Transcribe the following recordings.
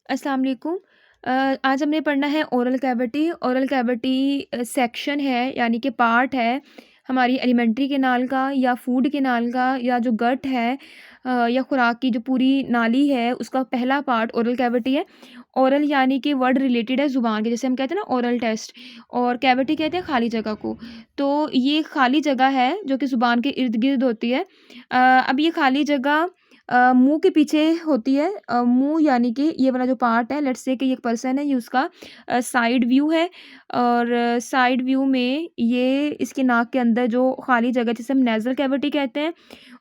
अस्सलाम वालेकुम। आज हमने पढ़ना है oral cavity. Oral cavity section है यानी कि पार्ट है हमारी एलिमेंट्री केनाल का या फूड केनाल का या जो गट है या खुराक की जो पूरी नाली है उसका पहला पार्ट ओरल कैविटी है। ओरल यानी कि वर्ड रिलेटेड है ज़ुबान के, जैसे हम कहते हैं ना ओरल टेस्ट, और कैविटी कहते हैं खाली जगह को। तो ये खाली जगह है जो कि ज़ुबान के इर्द-गिर्द होती है। अब ये खाली जगह मुँह के पीछे होती है। मुँह यानी कि ये वाला जो पार्ट है, लेट्स से कि ये एक पर्सन है, ये उसका साइड व्यू है। और साइड व्यू में ये इसके नाक के अंदर जो खाली जगह जिसे हम नेज़ल कैविटी कहते हैं,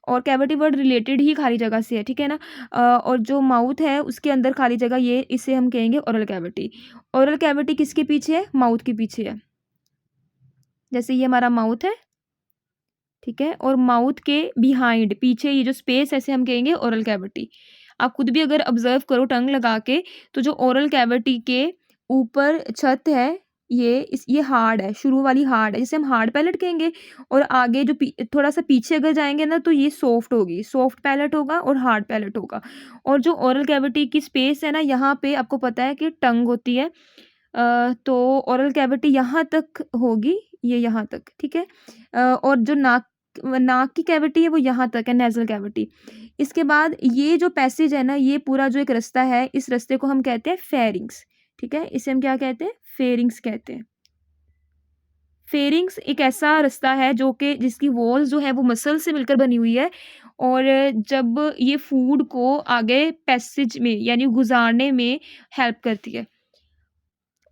और कैविटी वर्ड रिलेटेड ही खाली जगह से है, ठीक है ना? और जो माउथ है उसके अंदर खाली जगह, ये इसे हम कहेंगे ओरल कैविटी। ओरल कैविटी किसके पीछे है? माउथ के पीछे है। जैसे ये हमारा माउथ है, ठीक है? और माउथ के बिहाइंड, पीछे ये जो स्पेस है इसे हम कहेंगे ओरल कैविटी। आप खुद भी अगर ऑब्ज़र्व करो टंग लगा के, तो जो ओरल कैविटी के ऊपर छत है, ये हार्ड है, शुरू वाली हार्ड है, जिसे हम हार्ड पैलेट कहेंगे। और आगे जो थोड़ा-सा पीछे अगर जाएँगे ना, तो ये सॉफ्ट होगी, सॉफ्ट पैलेट होगा और हार्ड पैलेट होगा। और जो ओरल कैविटी की स्पेस है ना, यहाँ पे आपको पता है कि टंग होती है। तो ओरल कैविटी यहाँ तक होगी, ये यहाँ तक, ठीक है? और जो नाक की कैविटी है वो यहाँ तक है, नेज़ल कैविटी। इसके बाद ये जो पैसेज है ना, ये पूरा जो एक रास्ता है, इस रास्ते को हम कहते हैं फेरिंग्स, ठीक है? इसे हम क्या कहते हैं? फेरिंग्स कहते हैं। फेरिंग्स एक ऐसा रास्ता है जो कि जिसकी वॉल्स जो है वो मसल से मिलकर बनी हुई है, और जब ये फूड को आगे पैसेज में यानी गुज़ारने में हेल्प करती है।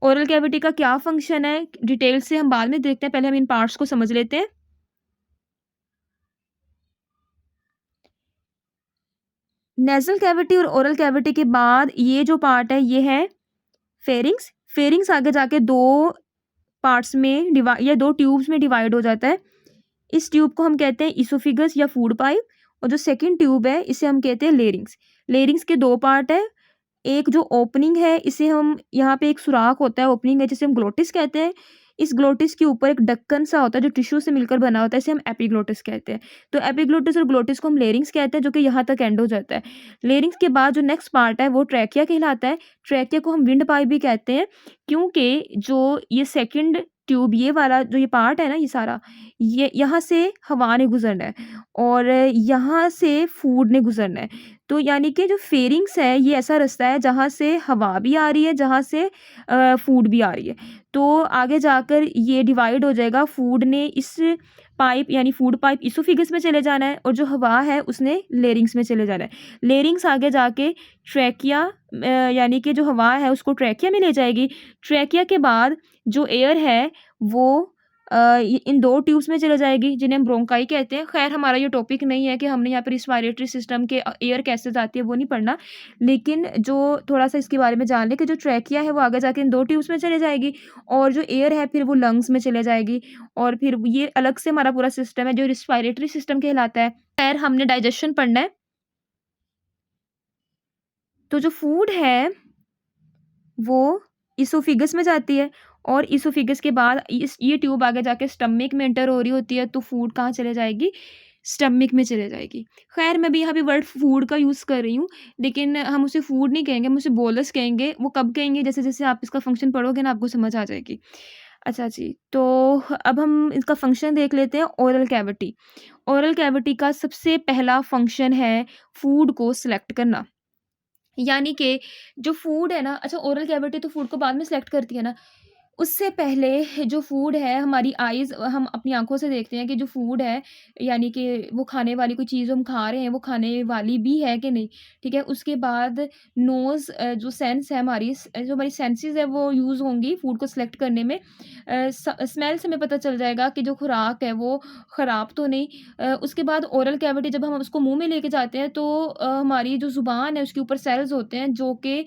ओरल कैविटी का क्या फंक्शन है, डिटेल से हम बाद में देखते हैं, पहले हम इन पार्ट्स को समझ लेते हैं। नेज़ल कैविटी और ओरल कैविटी के बाद ये जो पार्ट है ये है फेरिंग्स। फेरिंग्स आगे जाके 2 पार्ट्स में या 2 ट्यूब्स में डिवाइड हो जाता है। इस ट्यूब को हम कहते हैं इसोफिगस या फूड पाइप, और जो सेकंड ट्यूब है इसे हम कहते हैं लेरिंग्स। लेरिंग्स के 2 पार्ट है। एक जो ओपनिंग है इसे हम, यहाँ पे एक सुराख होता है, ओपनिंग है, जिसे हम ग्लोटिस कहते हैं। इस ग्लोटिस के ऊपर एक ढक्कन सा होता है जो टिश्यू से मिलकर बना होता है, इसे हम एपिग्लोटिस कहते हैं। तो एपिग्लोटिस और ग्लोटिस को हम लेरिंग्स कहते हैं, जो कि यहाँ तक एंड हो जाता है। लेरिंग्स के बाद जो नेक्स्ट पार्ट है वो ट्रैकिया कहलाता है। ट्रैकिया को हम विंड पाइप भी कहते हैं, क्योंकि जो ये सेकंड ट्यूब, ये वाला जो ये पार्ट है ना, ये सारा, ये यहाँ से हवा ने गुजरना है और यहाँ से फूड ने गुजरना है। तो यानी कि जो फेरिंग्स है ये ऐसा रास्ता है जहाँ से हवा भी आ रही है, जहाँ से फूड भी आ रही है। तो आगे जाकर ये डिवाइड हो जाएगा, फूड ने इस पाइप यानी फूड पाइप इसोफिगस में चले जाना है, और जो हवा है उसने लेरिंग्स में चले जाना है। लेरिंग्स आगे जाके ट्रैकिया, यानी कि जो हवा है उसको ट्रैकिया में ले जाएगी। ट्रैकिया के बाद जो एयर है वो इन 2 ट्यूब्स में चले जाएगी, जिन्हें हम ब्रोंकाई कहते हैं। ख़ैर हमारा ये टॉपिक नहीं है कि हमने यहाँ पे रिस्पायरेटरी सिस्टम के एयर कैसे जाती है वो नहीं पढ़ना। लेकिन जो थोड़ा-सा इसके बारे में जान लें कि जो ट्रैकिया है वो आगे जाके इन 2 ट्यूब्स में चले जाएगी, और जो एयर है फिर वो लंग्स में चले जाएगी, और फिर ये अलग से हमारा पूरा सिस्टम है जो रिस्पायरेटरी सिस्टम कहलाता है। ख़ैर हमने डाइजेशन पढ़ना है। तो जो फूड है वो इसोफिगस में जाती है, और इसोफिगस के बाद इस ये ट्यूब आगे जाके स्टमक में एंटर हो रही होती है, तो फूड कहाँ चले जाएगी? स्टमक में चले जाएगी। ख़ैर मैं भी यहाँ पे वर्ड फूड का यूज़ कर रही हूँ, लेकिन हम उसे फूड नहीं कहेंगे, हम उसे बोलस कहेंगे। वो कब कहेंगे? जैसे-जैसे आप इसका फंक्शन पढ़ोगे ना आपको समझ आ जाएगी। अच्छा जी, तो अब हम इसका फंक्शन देख लेते हैं, ओरल कैविटी। ओरल कैविटी का सबसे पहला फंक्शन है फूड को सेलेक्ट करना। यानी कि जो फूड है ना, अच्छा ओरल कैविटी तो फूड को बाद में सेलेक्ट करती है ना, उससे पहले जो फूड है हमारी आइज़, हम अपनी आँखों से देखते हैं कि जो फूड है यानी कि वो खाने वाली कोई चीज़ हम खा रहे हैं वो खाने वाली भी है कि नहीं, ठीक है? उसके बाद नोज़, जो सेंस है हमारी जो हमारी सेंसेस है वो यूज़ होंगी फूड को सिलेक्ट करने में। स्मेल से हमें पता चल जाएगा कि जो खुराक है वो ख़राब तो नहीं। उसके बाद ओरल कैविटी, जब हम उसको मुँह में लेके जाते हैं तो हमारी जो ज़ुबान है उसके ऊपर सेल्स होते हैं जो कि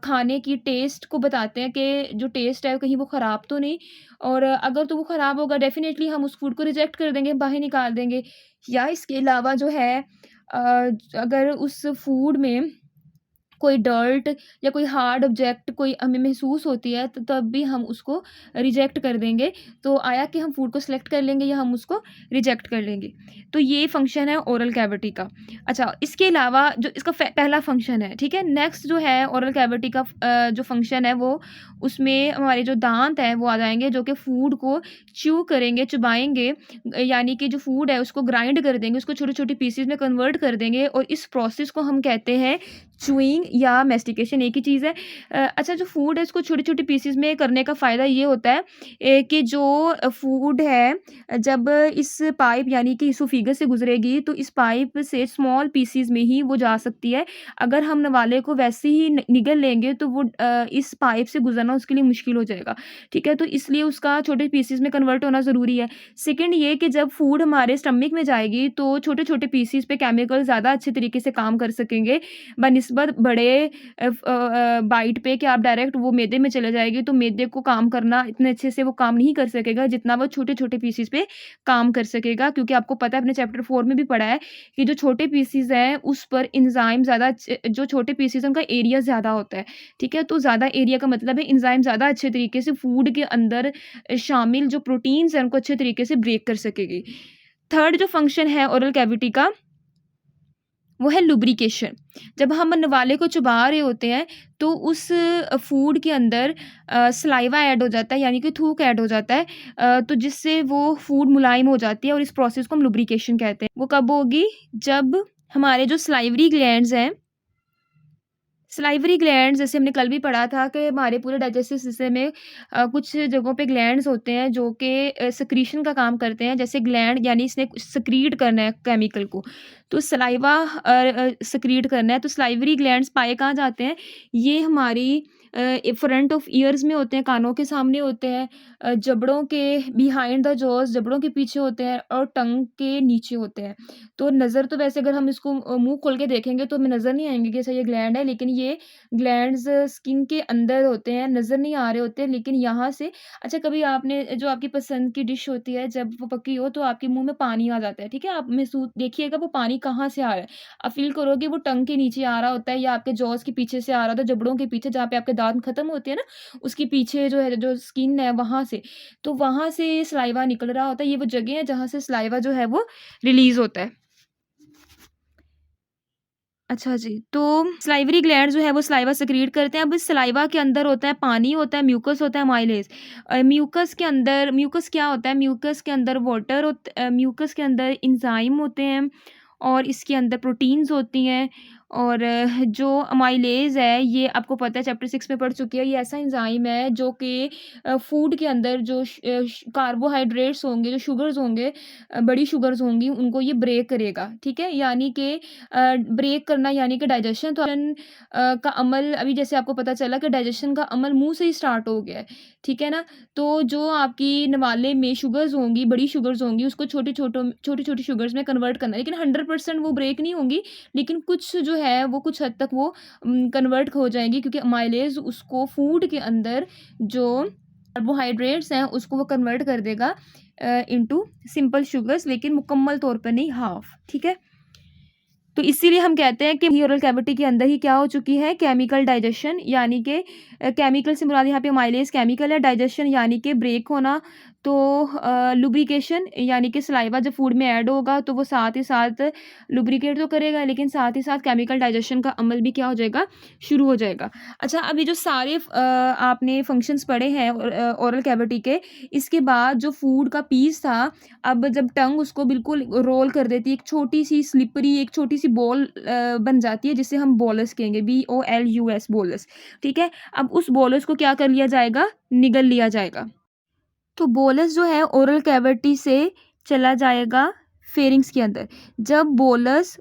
खाने की टेस्ट को बताते हैं कि जो टेस्ट है कहीं वो ख़राब तो नहीं, और अगर तो वो ख़राब होगा डेफ़िनेटली हम उस फूड को रिजेक्ट कर देंगे, बाहर निकाल देंगे। या इसके अलावा जो है, अगर उस फूड में कोई डर्ट या कोई हार्ड ऑब्जेक्ट कोई हमें महसूस होती है, तो तब भी हम उसको रिजेक्ट कर देंगे। तो आया कि हम फूड को सेलेक्ट कर लेंगे या हम उसको रिजेक्ट कर लेंगे। तो ये फंक्शन है ओरल कैविटी का। अच्छा, इसके अलावा जो इसका पहला फंक्शन है, ठीक है। नेक्स्ट जो है ओरल कैविटी का जो फंक्शन है, वो उसमें हमारे जो दांत हैं वो आ जाएंगे, जो कि फूड को च्यू करेंगे, चबाएंगे, यानी कि जो फूड है उसको ग्राइंड कर देंगे, उसको छोटे छोटे पीसेज में कन्वर्ट कर देंगे, और इस प्रोसेस को हम कहते हैं च्यूइंग या मेस्टिकेशन, एक ही चीज़ है। अच्छा, जो फूड है इसको छोटे-छोटे पीसेस में करने का फ़ायदा ये होता है कि जो फूड है जब इस पाइप यानी कि इसोफिगस से गुज़रेगी, तो इस पाइप से स्मॉल पीसेस में ही वो जा सकती है। अगर हम नवाले को वैसे ही निगल लेंगे तो वो इस पाइप से गुज़रना उसके लिए मुश्किल हो जाएगा, ठीक है। तो इसलिए उसका छोटे पीसेस में कन्वर्ट होना ज़रूरी है। सेकंड ये कि जब फूड हमारे स्टमक में जाएगी तो छोटे-छोटे पीसेस पे केमिकल ज़्यादा अच्छे तरीके से काम कर सकेंगे बनिस्बत बड़े बाइट पे कि आप डायरेक्ट वो मैदे में चले जाएगी, तो मैदे को काम करना इतने अच्छे से वो काम नहीं कर सकेगा जितना वो छोटे-छोटे पीसेस पे काम कर सकेगा, क्योंकि आपको पता है अपने चैप्टर 4 में भी पढ़ा है कि जो छोटे पीसेस हैं उस पर एंजाइम ज़्यादा अच्छे, जो छोटे पीसेस हैं उनका एरिया ज़्यादा होता है, ठीक है। तो ज़्यादा एरिया का मतलब है एंजाइम ज़्यादा अच्छे तरीके से फूड के अंदर शामिल जो प्रोटीन्स हैं उनको अच्छे तरीके से ब्रेक कर सकेगी। थर्ड जो फंक्शन है ओरल कैविटी का, वो है लुब्रिकेशन। जब हम नवाले को चबा रहे होते हैं तो उस फूड के अंदर सलाइवा ऐड हो जाता है, यानी कि थूक ऐड हो जाता है, तो जिससे वो फूड मुलायम हो जाती है, और इस प्रोसेस को हम लुब्रिकेशन कहते हैं। वो कब होगी? जब हमारे जो सलाइवरी ग्लैंड्स हैं, सलाइवरी ग्लैंड्स जैसे हमने कल भी पढ़ा था कि हमारे पूरे डाइजेस्टिव सिस्टम में कुछ जगहों पे ग्लैंड्स होते हैं जो कि सेक्रीशन का काम करते हैं। जैसे ग्लैंड यानी इसने सेक्रीट करना है केमिकल को, तो सलाइवा सेक्रीट करना है, तो सलाइवरी ग्लैंड्स पाए कहाँ जाते हैं? ये हमारी फ्रंट ऑफ ईयर्स में होते हैं, कानों के सामने होते हैं, जबड़ों के बिहाइंड द जॉज, जबड़ों के पीछे होते हैं, और टंग के नीचे होते हैं। तो नज़र तो वैसे अगर हम इसको मुँह खोल के देखेंगे तो हमें नज़र नहीं आएँगे कि अच्छा ये ग्लैंड है, लेकिन ये ग्लैंड्स स्किन के अंदर होते हैं, नज़र नहीं आ रहे होते हैं, लेकिन यहाँ से अच्छा, कभी आपने जो आपकी पसंद की डिश होती है जब वो पकी हो तो आपके मुँह में पानी आ जाता है, ठीक है? आप महसूस देखिएगा वो पानी कहाँ से आ रहा है। आप फ़ील करोगे वो टंग के नीचे आ रहा होता है या आपके जॉज़ के पीछे से आ रहा होता है, जबड़ों के पीछे जहाँ पे आपके दाँत खत्म होते हैं ना, उसके पीछे जो है, जो स्किन है वहाँ से। तो वहाँ से सलाइवा निकल रहा होता है, ये वो जगह है जहाँ से सलाइवा जो है वो रिलीज़ होता है। अच्छा जी, तो सलाइवरी ग्लैंड जो है वो सलाइवा सेक्रीट करते हैं। अब इस सलाइवा के अंदर होता है पानी, होता है म्यूकस, होता है माइलेज। म्यूकस के अंदर म्यूकस क्या होता है? म्यूकस के अंदर म्यूकस के अंदर एंजाइम होते हैं, और इसके अंदर प्रोटीन्स होती हैं, और जो अमाइलेज़ है ये आपको पता है चैप्टर 6 में पढ़ चुकी है। ये ऐसा एंजाइम है जो कि फूड के अंदर जो कार्बोहाइड्रेट्स होंगे, जो शुगर्स होंगे, बड़ी शुगर्स होंगी, उनको ये ब्रेक करेगा, ठीक है? यानी कि ब्रेक करना यानी कि डाइजेशन, तो का अमल अभी जैसे आपको पता चला कि डाइजेशन का अमल मुँह से ही स्टार्ट हो गया है, ठीक है ना? तो जो आपकी नवाले में शुगर्स होंगी, बड़ी शुगर्स होंगी, उसको छोटी-छोटी शुगर्स में कन्वर्ट करना है, लेकिन 100% वो ब्रेक नहीं होंगी, लेकिन कुछ जो है वो कुछ हद तक वो कन्वर्ट हो जाएँगी, क्योंकि अमाइलेज़ उसको फूड के अंदर जो कार्बोहाइड्रेट्स हैं उसको वो कन्वर्ट कर देगा इनटू सिंपल शुगर्स, लेकिन मुकम्मल तौर पर नहीं, हाफ, ठीक है? तो इसीलिए हम कहते हैं कि ओरल कैविटी के अंदर ही क्या हो चुकी है? केमिकल डाइजेशन, यानी कि केमिकल से मुराद यहाँ पे माइलेज केमिकल है, डाइजेशन यानी कि ब्रेक होना, तो लुब्रिकेशन यानी कि सलाइवा जब फूड में ऐड होगा तो वो साथ ही साथ लुब्रिकेट तो करेगा, लेकिन साथ ही साथ केमिकल डाइजेशन का अमल भी क्या हो जाएगा? शुरू हो जाएगा। अच्छा, अभी जो सारे आपने फंक्शंस पढ़े हैं ओरल कैविटी के, इसके बाद जो फूड का पीस था, अब जब टंग उसको बिल्कुल रोल कर देती है, एक छोटी-सी स्लिपरी एक छोटी-सी बॉल बन जाती है, जिसे हम बोलस कहेंगे, BOLUS बोलस, ठीक है? अब उस बोलस को क्या कर लिया जाएगा? निगल लिया जाएगा। तो बोलस जो है ओरल कैविटी से चला जाएगा फेरिंग्स के अंदर। जब बोलस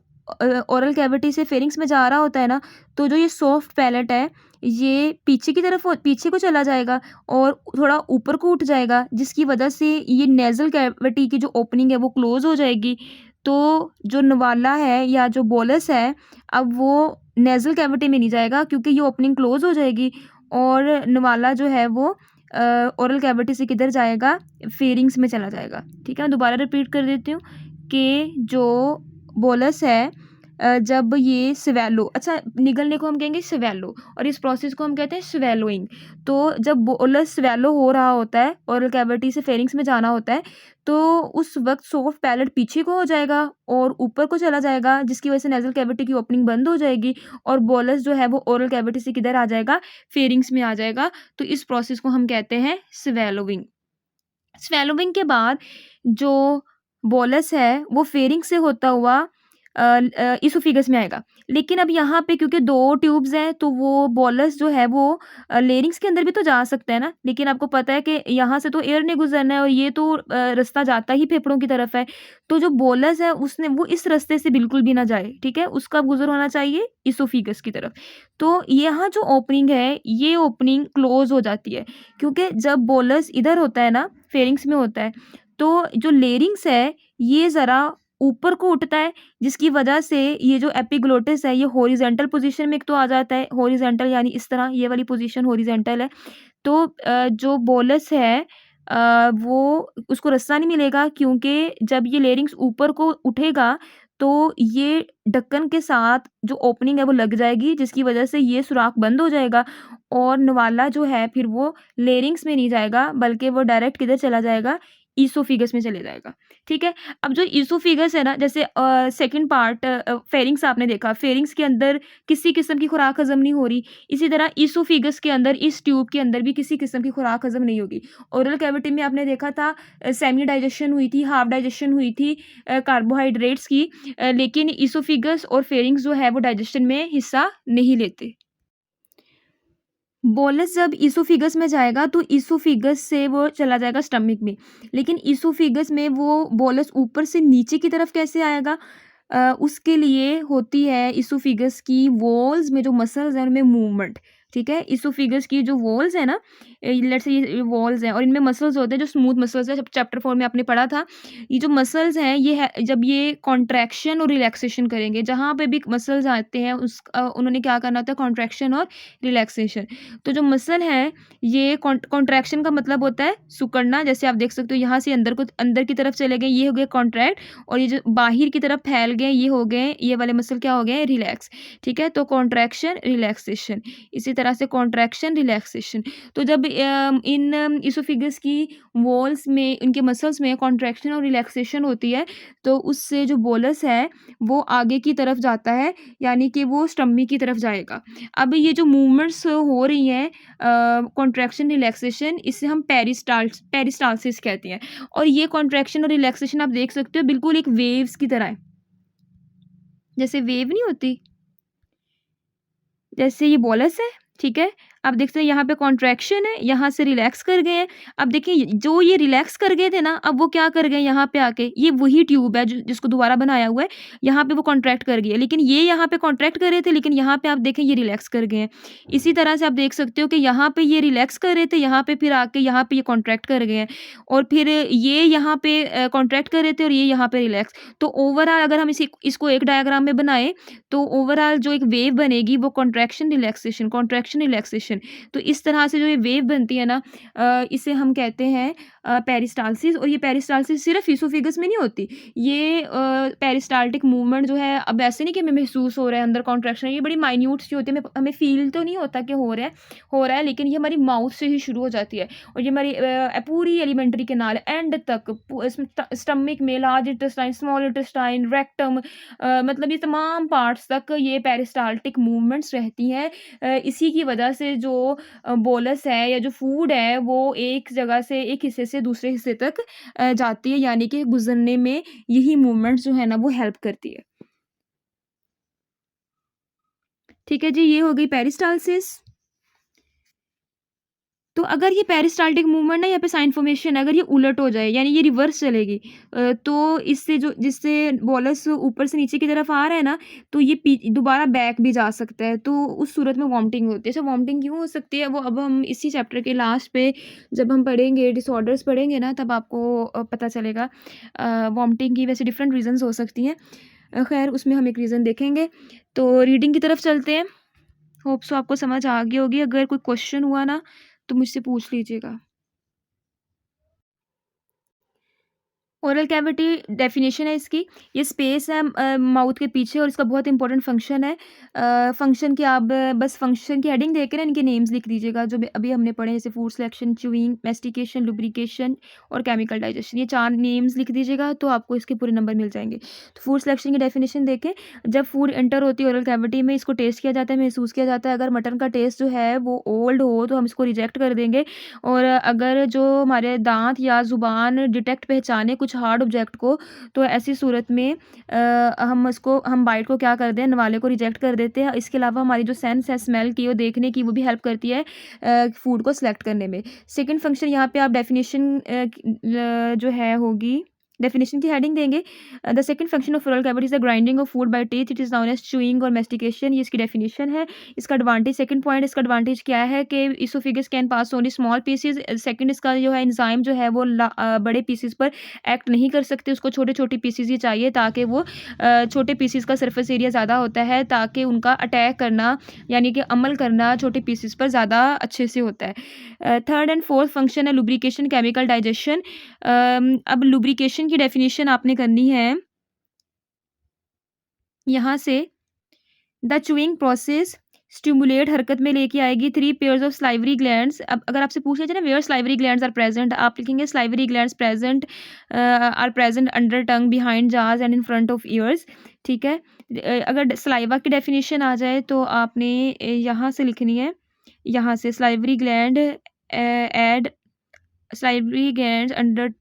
ओरल कैविटी से फेरिंग्स में जा रहा होता है ना, तो जो ये सॉफ्ट पैलेट है, ये पीछे की तरफ पीछे को चला जाएगा और थोड़ा ऊपर को उठ जाएगा, जिसकी वजह से ये नेज़ल कैविटी की जो ओपनिंग है वो क्लोज़ हो जाएगी। तो जो नवाला है या जो बोलस है, अब वो नेज़ल कैविटी में नहीं जाएगा, क्योंकि ये ओपनिंग क्लोज़ हो जाएगी, और नवाला जो है वो ओरल कैविटी से किधर जाएगा? फेरिंग्स में चला जाएगा, ठीक है? मैं दोबारा रिपीट कर देती हूँ कि जो बोलस है जब ये स्वेलो, अच्छा निगलने को हम कहेंगे स्वेलो, और इस प्रोसेस को हम कहते हैं स्वेलोइंग। तो जब बोलस स्वेलो हो रहा होता है, ओरल कैविटी से फेरिंग्स में जाना होता है, तो उस वक़्त सॉफ्ट पैलेट पीछे को हो जाएगा और ऊपर को चला जाएगा, जिसकी वजह से नेज़ल कैविटी की ओपनिंग बंद हो जाएगी और बोलस जो है वो ओरल कैविटी से किधर आ जाएगा, फेरिंग्स में आ जाएगा। तो इस प्रोसेस को हम कहते हैं स्वेलोइंग। स्वेलोइंग के बाद जो बोलस है वो फेरिंग से होता हुआ इसोफिगस में आएगा। लेकिन अब यहाँ पे क्योंकि 2 ट्यूब्स हैं, तो वो बोलस जो है वो लेरिंग्स के अंदर भी तो जा सकता है ना, लेकिन आपको पता है कि यहाँ से तो एयर नहीं गुजरना है और ये तो रास्ता जाता ही फेफड़ों की तरफ है। तो जो बोलस है उसने वो इस रास्ते से बिल्कुल भी ना जाए, ठीक है? उसका गुज़र होना चाहिए इसोफिगस की तरफ। तो यहाँ जो ओपनिंग है, ये ओपनिंग क्लोज़ हो जाती है, क्योंकि जब बोलस इधर होता है ना, फेरिंग्स में होता है, तो जो लेरिंग्स है, ये ज़रा ऊपर को उठता है, जिसकी वजह से ये जो एपिग्लोटिस है, ये हॉरिज़ॉन्टल पोज़ीशन में एक तो आ जाता है, हॉरिज़ॉन्टल यानी इस तरह, ये वाली पोज़ीशन हॉरिज़ॉन्टल है। तो जो बोलस है वो उसको रास्ता नहीं मिलेगा, क्योंकि जब ये लेरिंग्स ऊपर को उठेगा, तो ये ढक्कन के साथ जो ओपनिंग है वो लग जाएगी, जिसकी वजह से ये सुराख बंद हो जाएगा और नवाला जो है फिर वो लेरिंग्स में नहीं जाएगा, बल्कि वो डायरेक्ट किधर चला जाएगा, ईसोफिगस में चले जाएगा, ठीक है? अब जो ईसोफिगस है ना, जैसे सेकंड पार्ट फेरिंग्स आपने देखा, फेरिंग्स के अंदर किसी किस्म की खुराक हज़म नहीं हो रही, इसी तरह ईसोफिगस के अंदर, इस ट्यूब के अंदर भी किसी किस्म की खुराक हज़म नहीं होगी। ओरल कैविटी में आपने देखा था सेमी डाइजेशन हुई थी, हाफ डाइजेशन हुई थी कार्बोहाइड्रेट्स की, लेकिन ईसोफिगस और फेरिंग्स जो है वो डाइजेशन में हिस्सा नहीं लेते। बोलस जब ईसोफिगस में जाएगा तो ईसोफिगस से वो चला जाएगा स्टमक में, लेकिन ईसोफिगस में वो बोलस ऊपर से नीचे की तरफ कैसे आएगा? उसके लिए होती है ईसोफिगस की वॉल्स में जो मसल्स हैं उनमें मूवमेंट, ठीक है? ईसोफिगस की जो वॉल्स है ना, लेट्स से ये वॉल्स हैं और इनमें मसल्स होते हैं जो स्मूथ मसल्स है, चैप्टर 4 में आपने पढ़ा था। ये जो मसल्स हैं ये है, जब ये कॉन्ट्रैक्शन और रिलैक्सेशन करेंगे, जहाँ पे भी मसल्स आते हैं उन्होंने क्या करना होता है, कॉन्ट्रैक्शन और रिलैक्सेशन। तो जो मसल है, ये कॉन्ट्रैक्शन का मतलब होता है सिकुड़ना, जैसे आप देख सकते हो यहाँ से अंदर की तरफ चले गए, ये हो गए कॉन्ट्रैक्ट, और ये जो बाहर की तरफ फैल गए, ये हो गए, ये वाले मसल क्या हो गए, रिलैक्स, ठीक है? तो कॉन्ट्रैक्शन, रिलैक्सेशन, इसी तरह से कॉन्ट्रैक्शन, रिलैक्सेशन। तो जब इन इसोफिगस की वॉल्स में, इनके मसल्स में कॉन्ट्रैक्शन और रिलैक्सेशन होती है, तो उससे जो बोलस है वो आगे की तरफ जाता है, यानी कि वो स्टमी की तरफ जाएगा। अब ये जो मूवमेंट्स हो रही हैं कॉन्ट्रैक्शन, रिलैक्सेशन, इसे हम पेरिस्टालसिस कहते हैं, और ये कॉन्ट्रैक्शन और रिलैक्सेशन आप देख सकते हो बिल्कुल एक वेव्स की तरह है। जैसे वेव नहीं होती, जैसे ये बोलस है, ठीक है? आप देख सकते हैं यहाँ पे कॉन्ट्रैक्शन है, यहाँ से रिलैक्स कर गए हैं। अब देखिए जो ये रिलैक्स कर गए थे ना, अब वो क्या कर गए यहाँ पे आके, ये वही ट्यूब है जिसको दोबारा बनाया हुआ है, यहाँ पे वो कॉन्ट्रैक्ट कर गई है। लेकिन ये यहाँ पे कॉन्ट्रैक्ट कर रहे थे, लेकिन यहाँ पे आप देखें ये रिलैक्स कर गए हैं। इसी तरह से आप देख सकते हो कि यहाँ पे ये रिलैक्स कर रहे थे, यहाँ पे फिर आके यहाँ पे ये कॉन्ट्रैक्ट कर गए हैं, और फिर ये यहाँ पे कॉन्ट्रैक्ट कर रहे थे और ये यहाँ पे रिलैक्स। तो ओवरऑल अगर हम इसको एक डायग्राम में बनाएँ, तो ओवरऑल जो एक वेव बनेगी वो कॉन्ट्रैक्शन, रिलैक्सेशन, कॉन्ट्रैक्शन, रिलैक्सेशन। तो इस तरह से जो ये वेव बनती है ना, इसे हम कहते हैं पेरिस्टालसिस, और ये पेरिस्टालसिस सिर्फ इसोफिगस में नहीं होती। ये पेरिस्टाल्टिक मूवमेंट जो है, अब ऐसे नहीं कि हमें महसूस हो रहा है अंदर कॉन्ट्रैक्शन, ये बड़ी माइन्यूट सी होती है, हमें फील तो नहीं होता कि हो रहा है, लेकिन ये हमारी माउथ से ही शुरू हो जाती है और ये हमारी पूरी एलिमेंट्री कैनाल एंड तक, स्टमक में, large intestine, small intestine, rectum, मतलब ये तमाम पार्ट्स तक ये पेरिस्टाल्टिक मूवमेंट्स रहती हैं। इसी की वजह से जो बोलस है या जो फूड है वो एक जगह से, एक हिस्से से दूसरे हिस्से तक जाती है, यानी कि गुजरने में यही मूवमेंट्स जो है ना वो हेल्प करती है। ठीक है जी, ये हो गई पेरिस्टालसिस। तो अगर ये पेरिस्टाल्टिक मूवमेंट ना, यहाँ पे साइन फॉर्मेशन अगर ये उलट हो जाए, यानी ये रिवर्स चलेगी, तो इससे जिससे बोलस ऊपर से नीचे की तरफ आ रहा है ना, तो ये दोबारा बैक भी जा सकता है, तो उस सूरत में वॉमिटिंग होती है। अच्छा, वॉमिटिंग क्यों हो सकती है, वो अब हम इसी चैप्टर के लास्ट पे जब हम पढ़ेंगे, डिसऑर्डर्स पढ़ेंगे ना, तब आपको पता चलेगा। वॉमिटिंग की वैसे डिफरेंट रीजंस हो सकती हैं, खैर उसमें हम एक रीज़न देखेंगे। तो रीडिंग की तरफ चलते हैं। होप सो आपको समझ आ गई होगी। अगर कोई क्वेश्चन हुआ ना, तो मुझसे पूछ लीजिएगा। ओरल कैविटी डेफिनेशन है इसकी, ये स्पेस है माउथ के पीछे और इसका बहुत इंपॉर्टेंट फंक्शन है। फंक्शन की आप बस फंक्शन की हेडिंग देख कर इनके नेम्स लिख दीजिएगा जो अभी हमने पढ़े, जैसे food selection, chewing, mastication, lubrication और केमिकल डाइजेशन। ये 4 नेम्स लिख दीजिएगा तो आपको इसके पूरे नंबर मिल जाएंगे। तो फूड सिलेक्शन की डेफिनेशन देखें, जब फूड एंटर होती है ओरल कैविटी में, इसको टेस्ट किया जाता है, महसूस किया जाता है। अगर मटन का टेस्ट जो है वो ओल्ड हो तो हम इसको रिजेक्ट कर देंगे, और अगर जो हमारे दांत या ज़ुबान डिटेक्ट पहचाने कुछ हार्ड ऑब्जेक्ट को, तो ऐसी सूरत में हम बाइट को क्या कर दें, नवाले को रिजेक्ट कर देते हैं। इसके अलावा हमारी जो सेंस है स्मेल की और देखने की, वो भी हेल्प करती है फूड को सिलेक्ट करने में। सेकंड फंक्शन यहाँ पे आप डेफिनेशन जो है होगी, डेफिनेशन की हेडिंग देंगे, the second function of oral cavity is the grinding of food by teeth, it is known as chewing और मेस्टिकेशन। ये इसकी डेफिनेशन है। इसका एडवांटेज, सेकंड पॉइंट इसका एडवांटेज क्या है कि oesophagus can pass only small pieces. Second इसका जो है एंजाइम जो है वो बड़े पीसेस पर एक्ट नहीं कर सकते, उसको छोटे छोटे पीसेस ही चाहिए, ताकि वो छोटे पीसेस का सरफेस एरिया ज़्यादा होता है, ताकि उनका अटैक करना यानी कि अमल करना छोटे पीसेस पर ज़्यादा अच्छे से होता है। थर्ड एंड फोर्थ फंक्शन है लुब्रिकेशन, केमिकल डाइजेशन। अब लुब्रिकेशन की डेफिनेशन आपने करनी है यहाँ से, द चूइंग प्रोसेस स्टिमुलेट हरकत में लेके आएगी 3 पेयर्स ऑफ स्लाइवरी ग्लैंड्स। अब अगर आपसे पूछ लिया जाए ना where salivary glands are present, आप लिखेंगे salivary glands present are present under tongue, behind jaws and in front of ears. ठीक है। अगर स्लाइवा की डेफिनेशन आ जाए तो आपने यहाँ से लिखनी है, यहाँ से salivary gland and salivary glands under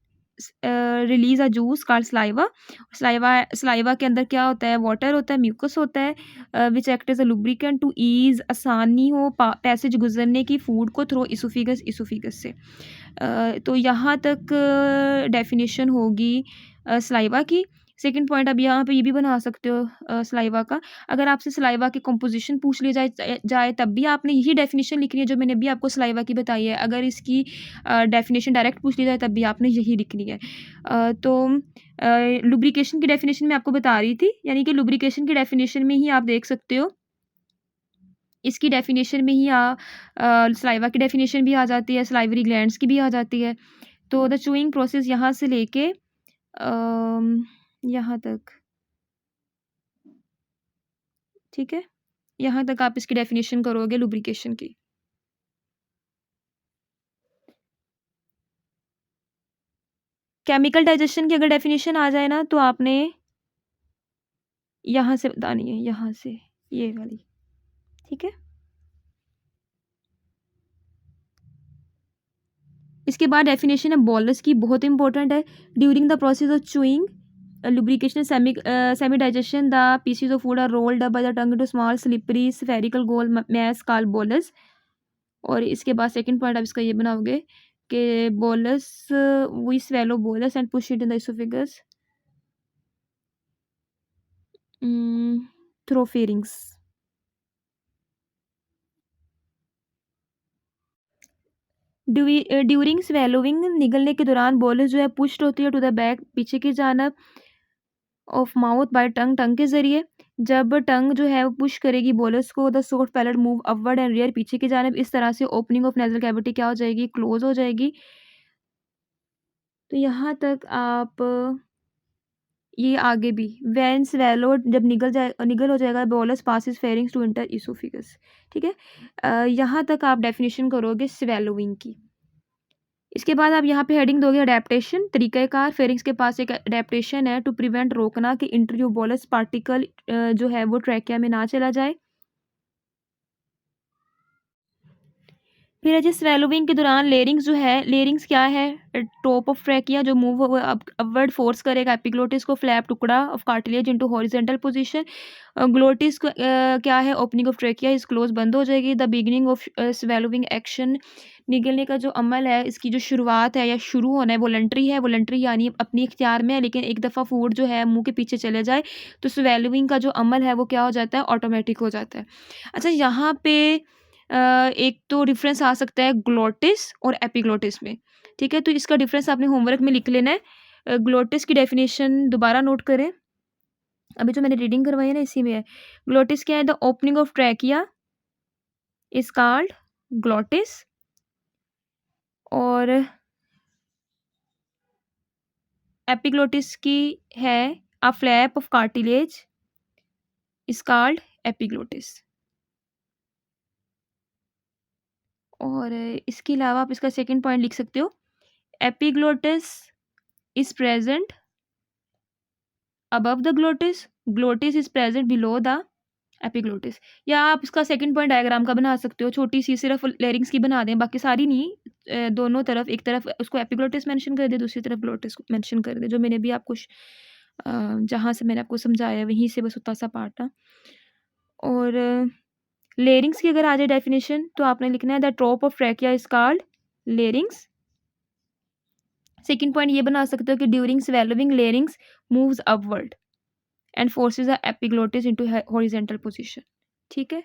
release a juice called saliva. Saliva के अंदर क्या होता है, वाटर होता है, म्यूकस होता है, which act as a lubricant to ease, आसानी हो पैसेज गुजरने की फूड को थ्रो इसोफिगस से। तो यहाँ तक डेफिनेशन होगी स्लाइवा की। सेकंड पॉइंट अब यहाँ पे ये भी बना सकते हो स्लाइवा का। अगर आपसे स्लाइवा की कंपोजिशन पूछ ली जाए तब भी आपने यही डेफिनेशन लिखनी है जो मैंने अभी आपको स्लाइवा की बताई है। अगर इसकी डेफिनेशन डायरेक्ट पूछ ली जाए तब भी आपने यही लिखनी है। तो लुब्रिकेशन की डेफिनेशन मैं आपको बता रही थी, यानी कि लुब्रिकेशन की डेफिनेशन में ही आप देख सकते हो, इसकी डेफिनेशन में ही स्लाइवा की डेफिनेशन भी आ जाती है, स्लाइवरी ग्लैंड्स की भी आ जाती है। तो द चूइंग प्रोसेस यहाँ से लेके यहाँ तक, ठीक है, यहाँ तक आप इसकी डेफिनेशन करोगे लुब्रिकेशन की। केमिकल डाइजेशन की अगर डेफिनेशन आ जाए ना तो आपने यहाँ से बतानी है, यहाँ से ये वाली। ठीक है। इसके बाद डेफिनेशन है बोलस की, बहुत इंपॉर्टेंट है। During the process of chewing lubrication semi digestion, the pieces of food are rolled up by the tongue into small slippery spherical goal mass called bolus। और इसके बाद सेकंड पॉइंट आप इसका ये बनाओगे कि bolus we swallow bolus and push it in the esophagus through pharynx। During swallowing, निगलने के दौरान बोलस जो है पुश्ड होती है टू द बैक, पीछे की जानब, ऑफ माउथ बाय टंग, टंग के जरिए। जब टंग जो है वो पुश करेगी बोलस को, the soft palate move upward and rear, पीछे की जानब। इस तरह से ओपनिंग ऑफ नेजल कैविटी क्या हो जाएगी, क्लोज हो जाएगी। तो यहाँ तक आप ये आगे भी व्हेन स्वेलोड, जब निगल हो जाएगा, bolus passes pharynx to enter oesophagus. ठीक है। यहाँ तक आप डेफिनेशन करोगे स्वेलोइंग की। इसके बाद आप यहाँ पे हेडिंग दोगे अडेप्टेशन, तरीक़ाकार। फेरिंग्स के पास एक अडेप्टेशन है टू प्रिवेंट, रोकना कि इंट्रायोबोलस पार्टिकल जो है वो ट्रैकिया में ना चला जाए। फिर है जी स्वेलोविंग के दौरान लेरिंग्स जो है, लेरिंग्स क्या है, टॉप ऑफ ट्रैकिया जो मूव अपवर्ड फोर्स करेगा एपिग्लोटिस को, फ्लैप टुकड़ा of cartilage into horizontal position. Glottis क्या है, ओपनिंग ऑफ ट्रैकिया इस क्लोज, बंद हो जाएगी। The beginning of swallowing action, निगलने का जो अमल है, इसकी जो शुरुआत है या शुरू होना है वॉलंटरी है, वॉलंटरी यानी अपनी इख्तियार में है, लेकिन एक दफ़ा फूड जो है मुंह के पीछे चले जाए तो स्वेलोविंग का जो अमल है वो क्या हो जाता है, ऑटोमेटिक हो जाता है। अच्छा, यहाँ पे एक तो डिफरेंस आ सकता है ग्लोटिस और एपिग्लोटिस में। ठीक है, तो इसका डिफरेंस आपने होमवर्क में लिख लेना है। ग्लोटिस की डेफिनेशन दोबारा नोट करें, अभी जो मैंने रीडिंग करवाई है ना इसी में है। ग्लोटिस क्या है, the opening of trachea is called glottis, और एपिग्लोटिस की है a flap of cartilage is called epiglottis. और इसके अलावा आप इसका सेकंड पॉइंट लिख सकते हो, epiglottis is present above the glottis, glottis is present below the epiglottis. या आप इसका सेकंड पॉइंट डायग्राम का बना सकते हो, छोटी सी सिर्फ लेरिंग्स की बना दें, बाकी सारी नहीं, दोनों तरफ, एक तरफ उसको एपिग्लोटिस मेंशन कर दे, दूसरी तरफ ग्लोटिस मेंशन कर दे, जो मैंने भी आपको जहाँ से मैंने आपको समझाया वहीं से बस उतना सा पार्ट था। और लेरिंग्स की अगर आ जाए डेफिनेशन तो आपने लिखना है the top of trachea is called larynx. Second point ये बना सकते हो कि during swallowing larynx moves upward and forces the epiglottis into horizontal position. ठीक है,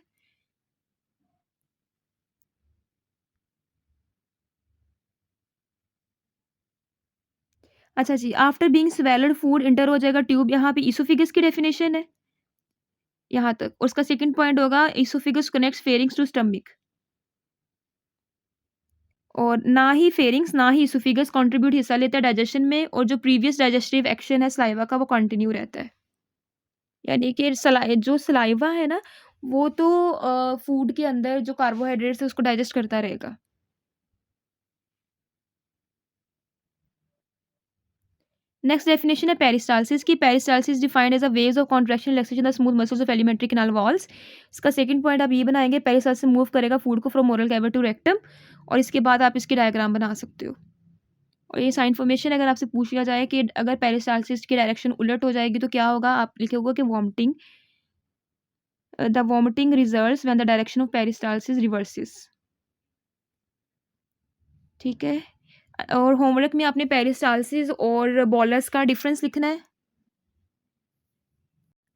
अच्छा जी, आफ्टर बीइंग स्वेलड फूड इंटर हो जाएगा ट्यूब, यहाँ पे इसोफिगस की डेफिनेशन है यहाँ तक, और उसका सेकंड पॉइंट होगा oesophagus connects pharynx to stomach. और ना ही फेरिंग्स ना ही इसोफिगस कंट्रीब्यूट हिस्सा लेता है डाइजेशन में, और जो प्रीवियस डाइजेस्टिव एक्शन है सलाइवा का वो कंटिन्यू रहता है। यानी कि जो सलाइवा है ना वो तो फूड के अंदर जो कार्बोहाइड्रेट्स है उसको डाइजेस्ट करता रहेगा। नेक्स्ट डेफिनेशन है पेरिस्टालसिस की, peristalsis defined as a waves of contraction relaxation the smooth muscles of alimentary canal walls. इसका सेकंड पॉइंट आप ये बनाएंगे, पेरिस्टालसिस मूव करेगा फूड को from oral cavity to rectum, और इसके बाद आप इसकी डायग्राम बना सकते हो। और ये साइन इन्फॉर्मेशन अगर आपसे पूछ लिया जाए कि अगर पेरिस्टालसिस की डायरेक्शन उलट हो जाएगी तो क्या होगा, आप लिखोगे कि vomiting, the vomiting results when the direction of peristalsis reverses. ठीक है, और होमवर्क में आपने पेरिस्टालसिस और बॉलस का डिफरेंस लिखना है।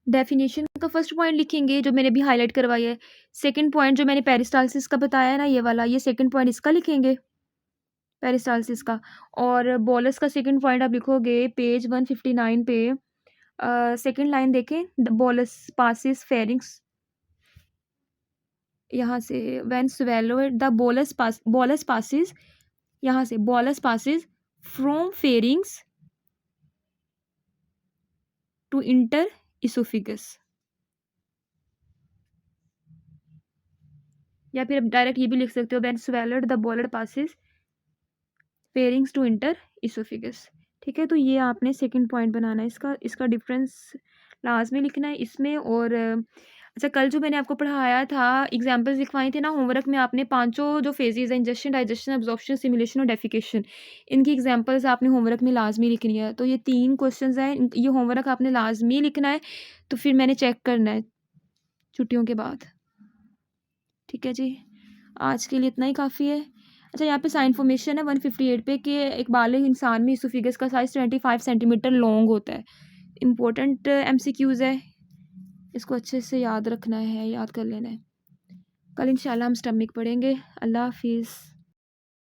डेफिनेशन का फर्स्ट पॉइंट लिखेंगे जो मैंने भी हाईलाइट करवाई है, सेकंड पॉइंट जो मैंने पेरिस्टालसिस का बताया है ना ये वाला, ये सेकंड पॉइंट इसका लिखेंगे पेरिस्टालसिस का। और बॉलस का सेकंड पॉइंट आप लिखोगे पेज 159 पे, सेकंड लाइन देखें, द बॉलस पासिस फेरिंग्स, यहाँ से when swallowed the bolus passes, यहाँ से bolus passes from pharynx to enter oesophagus. या फिर आप डायरेक्ट ये भी लिख सकते हो when swallowed the bolus passes pharynx to enter oesophagus. ठीक है, तो ये आपने सेकंड पॉइंट बनाना है, इसका इसका डिफरेंस लाजमी लिखना है इसमें। और अच्छा, कल जो मैंने आपको पढ़ाया था, एग्जांपल्स लिखवाए थे ना होमवर्क में, आपने पांचों जो फेजेस हैं, इंजेक्शन, डाइजेशन, एब्जॉर्प्शन, सिमुलेशन और डेफिकेशन, इनकी एग्जांपल्स आपने होमवर्क में लाजमी लिखनी है। तो ये 3 क्वेश्चंस हैं, ये होमवर्क आपने लाजमी लिखना है, तो फिर मैंने चेक करना है छुट्टियों के बाद। ठीक है जी, आज के लिए इतना ही काफ़ी है। अच्छा, यहाँ पे साइन इन्फॉर्मेशन है 158 पे कि एक बालिग इंसान में इसोफिगस का साइज़ 25 सेंटीमीटर लॉन्ग होता है। इम्पोर्टेंट MCQs है, इसको अच्छे से याद रखना है, याद कर लेना है। कल इंशाल्लाह हम स्टमक पढ़ेंगे। अल्लाह हाफिज़।